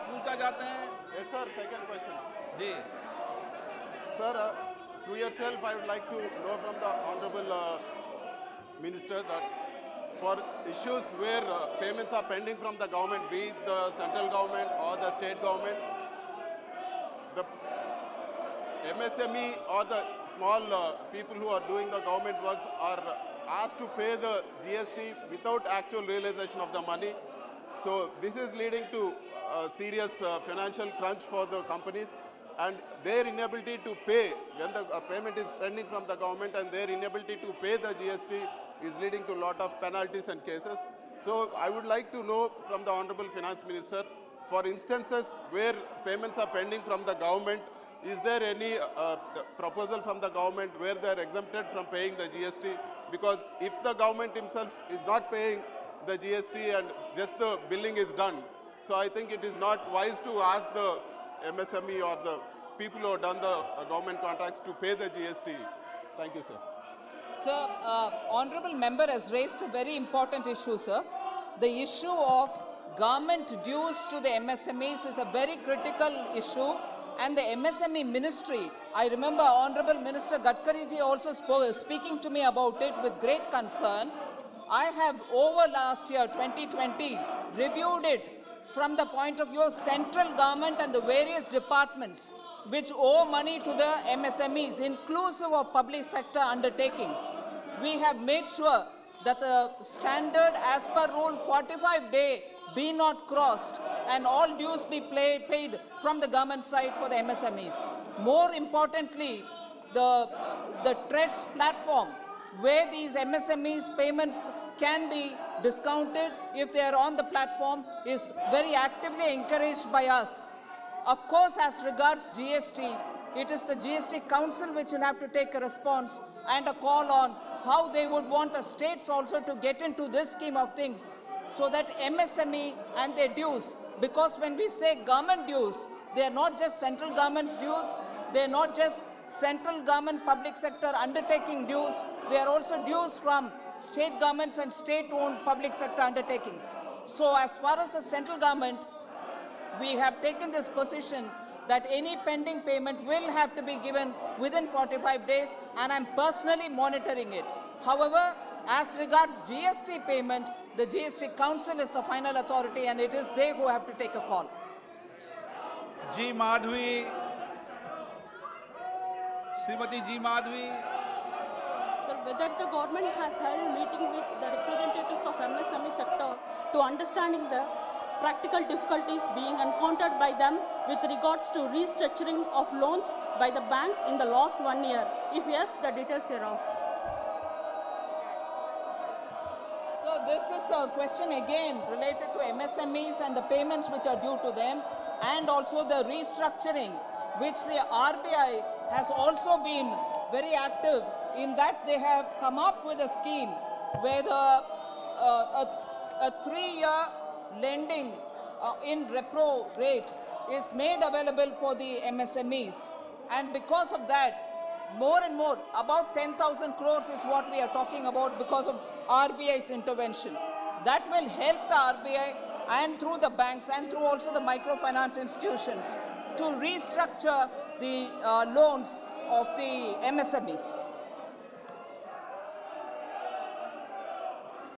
पूछना चाहते हैं? Yes, sir. Second question. Ji Sir, through yourself, I would like to know from the Honorable Minister that for issues where payments are pending from the government, be it the central government or the state government, the MSME or the small people who are doing the government works are asked to pay the GST without actual realization of the money. So this is leading to serious financial crunch for the companies, and their inability to pay when the payment is pending from the government, and their inability to pay the GST is leading to a lot of penalties and cases. So I would like to know from the Honorable Finance Minister, for instances where payments are pending from the government, is there any proposal from the government where they are exempted from paying the GST? Because if the government himself is not paying the GST and just the billing is done, so I think it is not wise to ask the MSME or the people who have done the government contracts to pay the GST. Thank you, sir. Sir, Honorable Member has raised a very important issue, sir. The issue of government dues to the MSMEs is a very critical issue, and the MSME ministry, I remember Honorable Minister Gadkari ji also speaking to me about it with great concern. I have over last year 2020 reviewed it from the point of view of central government and the various departments which owe money to the MSMEs, inclusive of public sector undertakings. We have made sure that the standard as per Rule 45-day be not crossed and all dues be paid from the government side for the MSMEs. More importantly, the TREADS platform, where these MSMEs payments can be discounted if they are on the platform, is very actively encouraged by us. Of course, as regards GST, it is the GST Council which will have to take a response and a call on how they would want the states also to get into this scheme of things, so that MSME and their dues, because when we say government dues, they are not just central government's dues, they are not just central government public sector undertaking dues, they are also dues from state governments and state-owned public sector undertakings. So as far as the central government, we have taken this position that any pending payment will have to be given within 45 days, and I'm personally monitoring it. However, as regards GST payment, the GST Council is the final authority, and it is they who have to take a call. Ji Madhavi, Shrimati ji Madhavi. Sir, whether the government has held a meeting with the representatives of MSME sector to understanding the practical difficulties being encountered by them with regards to restructuring of loans by the bank in the last 1 year? If yes, the details thereof. So this is a question again related to MSMEs and the payments which are due to them, and also the restructuring, which the RBI has also been very active in, that they have come up with a scheme where a 3-year lending in repo rate is made available for the MSMEs. And because of that, more and more, about 10,000 crores is what we are talking about because of RBI's intervention. That will help the RBI and through the banks and through also the microfinance institutions to restructure the loans of the MSMEs.